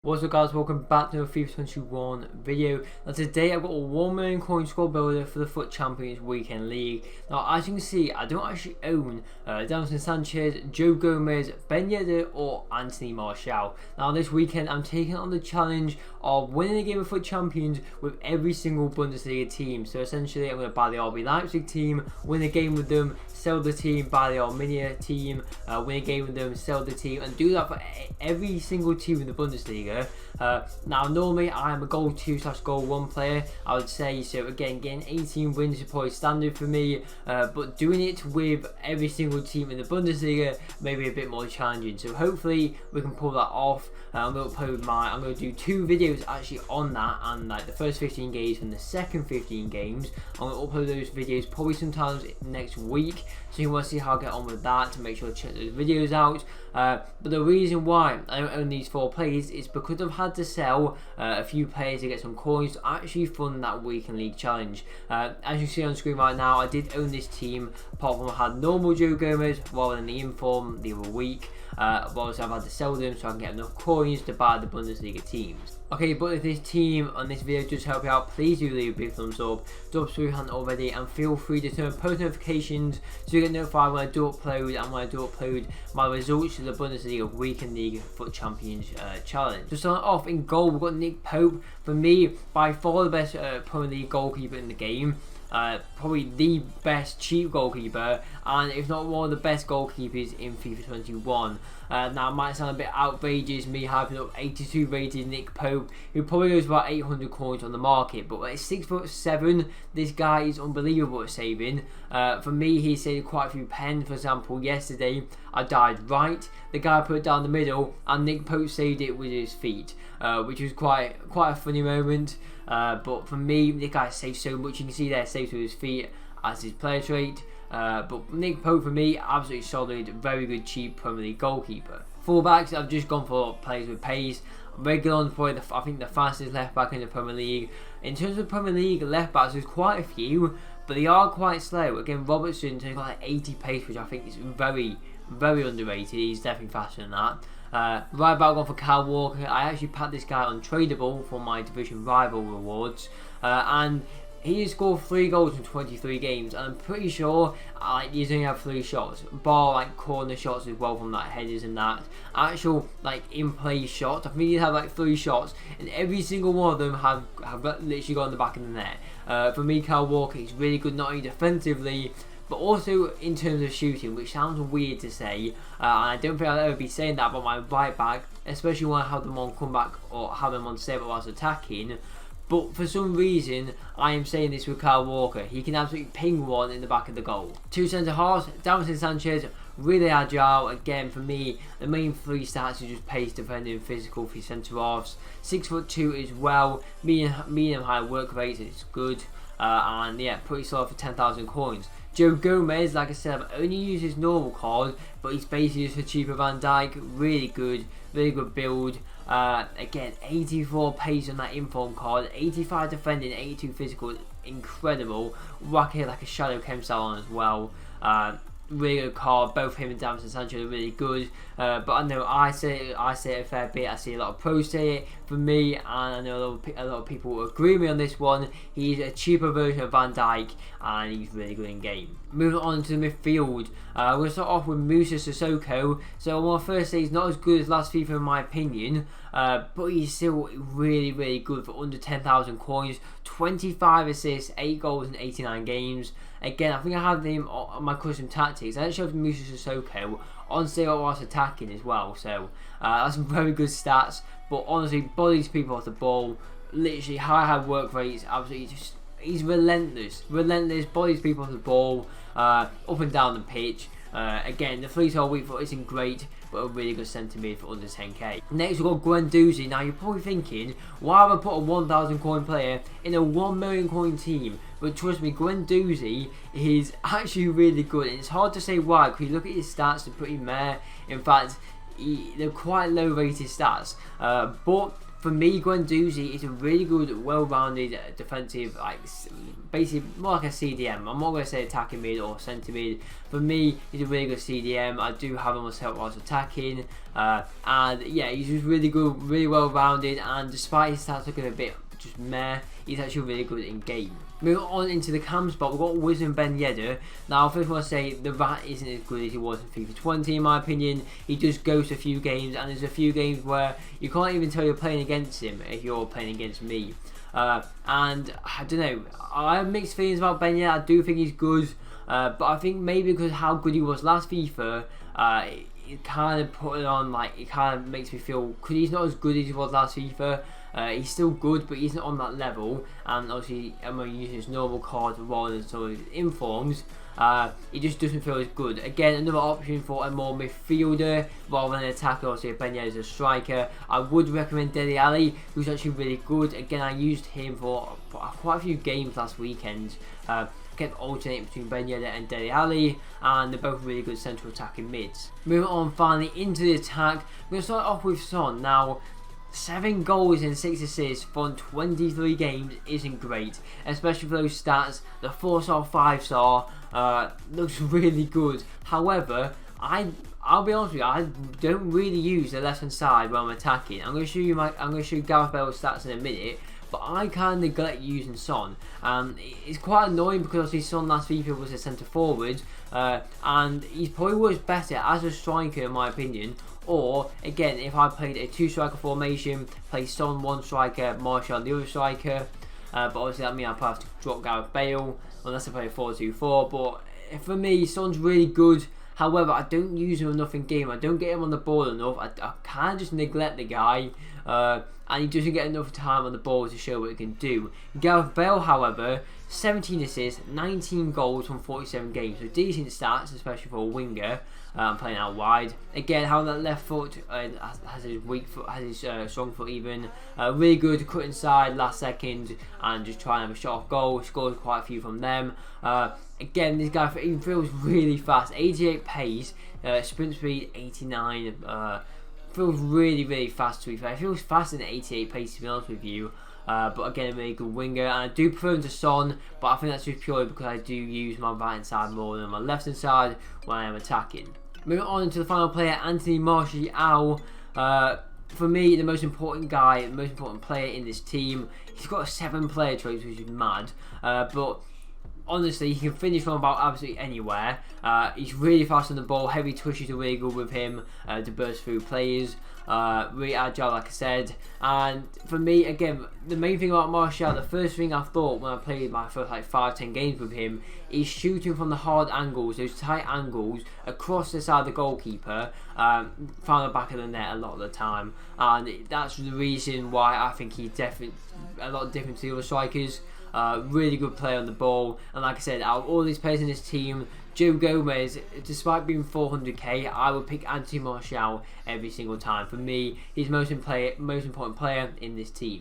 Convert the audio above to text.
What's up guys, welcome back to a FIFA 21 video. Now today I've got a 1 million coin squad builder for the FUT Champions Weekend League. Now as you can see, I don't actually own Davinson Sanchez, Joe Gomez, Ben Yedder or Anthony Martial. Now this weekend I'm taking on the challenge of winning a game of FUT Champions with every single Bundesliga team. So essentially I'm going to buy the RB Leipzig team, win a game with them, sell the team, buy the Arminia team, win a game with them, sell the team, and do that for every single team in the Bundesliga. Now normally I am a goal 2 / goal 1 player, I would say, so again getting 18 wins is probably standard for me, but doing it with every single team in the Bundesliga may be a bit more challenging, so hopefully we can pull that off. I'm going to do 2 videos actually on that, and like the first 15 games and the second 15 games. I'm going to upload those videos probably sometimes next week, so you want to see how I get on with that, to make sure to check those videos out. But the reason why I don't own these 4 players is because I've had to sell a few players to get some coins to actually fund that weekend league challenge. As you see on screen right now, I did own this team, apart from I had normal Joe Gomez rather than the inform the other week. But obviously I've had to sell them so I can get enough coins to buy the Bundesliga teams. Okay, but if this team on this video does help you out, please do leave a big thumbs up, drop through hand already, and feel free to turn on post notifications so you get notified when I do upload, and when I do upload my results to the Bundesliga Weekend League FUT Champions Challenge. To start off in goal, we've got Nick Pope. For me, by far the best Premier League goalkeeper in the game. Probably the best cheap goalkeeper, and if not one of the best goalkeepers in FIFA 21. Now it might sound a bit outrageous me having up 82 rated Nick Pope, who probably goes about 800 coins on the market, but at 6'7", this guy is unbelievable at saving. For me, he saved quite a few pens. For example, yesterday I died right, the guy put it down the middle, and Nick Pope saved it with his feet, which was quite a funny moment. But for me, this guy saves so much. You can see there, saves with his feet as his player trait. But Nick Pope for me, absolutely solid, very good cheap Premier League goalkeeper. Fullbacks, I've just gone for players with pace. Reguilon's probably I think the fastest left back in the Premier League. In terms of Premier League left backs, there's quite a few, but they are quite slow. Again, Robertson's got like 80 pace, which I think is very underrated. He's definitely faster than that. Right back, gone for Kyle Walker. I actually packed this guy untradeable for my division rival rewards, and he has scored 3 goals in 23 games, and I'm pretty sure he's only had 3 shots, bar like corner shots as well from that headers and that. Actual like in play shots, I think he's had like 3 shots, and every single one of them have literally gone in the back of the net. For me, Kyle Walker is really good, not only defensively, but also in terms of shooting, which sounds weird to say, and I don't think I'll ever be saying that about my right back, especially when I have them on comeback or have them on save whilst attacking. But for some reason, I am saying this with Kyle Walker. He can absolutely ping one in the back of the goal. 2 centre halves, Davinson Sanchez, really agile. Again, for me, the main 3 stats are just pace, defending, physical for centre halves. 6'2" as well. Medium high work rate, it's good. And yeah, pretty solid for 10,000 coins. Joe Gomez, like I said, I've only used his normal card, but he's basically just a cheaper Van Dijk. Really good build. Again, 84 pace on that inform card, 85 defending, 82 physical, incredible. Whack here like a shadow chem style on as well. Really good card. Both him and Davinson Sanchez are really good. But I know I say it a fair bit. I see a lot of pros say it. For me, and I know a lot of people agree with me on this one, he's a cheaper version of Van Dijk, and he's really good in game. Moving on to the midfield, we're going to start off with Musa Sissoko. So I want to first say he's not as good as last FIFA in my opinion, but he's still really good for under 10,000 coins. 25 assists, 8 goals in 89 games. Again, I think I have him on my custom tactics. I actually have Musa Sissoko on sale whilst attacking as well, so that's some very good stats. But honestly, bodies people off the ball, literally high work rates, absolutely just, he's relentless, bodies people off the ball, up and down the pitch. Again, the 3-star weak foot isn't great, but a really good centre mid for under 10k. Next we've got Gwen Doozy. Now you're probably thinking, why have I put a 1,000 coin player in a 1 million coin team? But trust me, Gwen Doozy is actually really good, and it's hard to say why, because you look at his stats, they're pretty meh. In fact, they're quite low rated stats, but for me, Gwen Doozy is a really good, well-rounded defensive, like basically more like a CDM. I'm not going to say attacking mid or centre mid. For me, he's a really good CDM. I do have him myself whilst attacking, and yeah, he's just really good, really well-rounded. And despite his stats looking a bit just meh, he's actually really good in game. Moving on into the cam spot, we've got Wisdom Ben Yedder. Now, first I want to say the rat isn't as good as he was in FIFA 20 in my opinion. He just goes to a few games, and there's a few games where you can't even tell you're playing against him if you're playing against me. And I don't know, I have mixed feelings about Ben Yedder. I do think he's good, but I think maybe because of how good he was last FIFA, it kind of put it on, like, it kind of makes me feel, because he's not as good as he was last FIFA. He's still good, but he's not on that level. And obviously, I'm going to use his normal cards rather than some of his informs. He just doesn't feel as good. Again, another option for a more midfielder rather than an attacker. Obviously, Ben Yedder is a striker. I would recommend Dele Alli, who's actually really good. Again, I used him for quite a few games last weekend. Kept alternating between Ben Yedder and Dele Alli, and they're both really good central attacking mids. Moving on finally into the attack, we're going to start off with Son. Now, 7 goals and 6 assists from 23 games isn't great, especially for those stats. The 4-star, 5-star looks really good. However, I'll be honest with you, I don't really use the left hand side when I'm attacking. I'm going to show you Gareth Bale's stats in a minute. But I kind of neglect using Son. It's quite annoying because obviously Son last FIFA was a centre forward, and he probably was better as a striker in my opinion. Or again, if I played a 2-striker formation, play Son 1 striker, Martial the other striker. But obviously that means I'd have to drop Gareth Bale unless I play a 4-2-4. But for me, Son's really good. However, I don't use him enough in game. I don't get him on the ball enough. I kind of just neglect the guy. And he doesn't get enough time on the ball to show what he can do. Gareth Bale, however, 17 assists, 19 goals from 47 games. So decent stats, especially for a winger. Playing out wide. Again, how that left foot has his weak foot, has his strong foot even. Really good to cut inside last second and just try and have a shot off goal. Scored quite a few from them. Again, this guy even feels really fast. 88 pace, sprint speed 89. Feels really fast to be fair. It feels faster than 88 pace to be honest with you. But again, a really good winger, and I do prefer him to Son, but I think that's just purely because I do use my right hand side more than my left hand side when I am attacking. Moving on to the final player, Anthony Martial. For me, the most important guy, the most important player in this team. He's got 7 player traits, which is mad. But honestly, he can finish from about absolutely anywhere. He's really fast on the ball. Heavy touches are really good with him to burst through players. Really agile, like I said. And for me, again, the main thing about Martial, the first thing I thought when I played my first like 5-10 games with him, is shooting from the hard angles, those tight angles across the side of the goalkeeper, from the back of the net a lot of the time. And that's the reason why I think he's definitely a lot different to the other strikers. Really good player on the ball, and like I said, out of all these players in this team, Joe Gomez, despite being 400k, I would pick Anthony Martial every single time. For me, he's most important player in this team.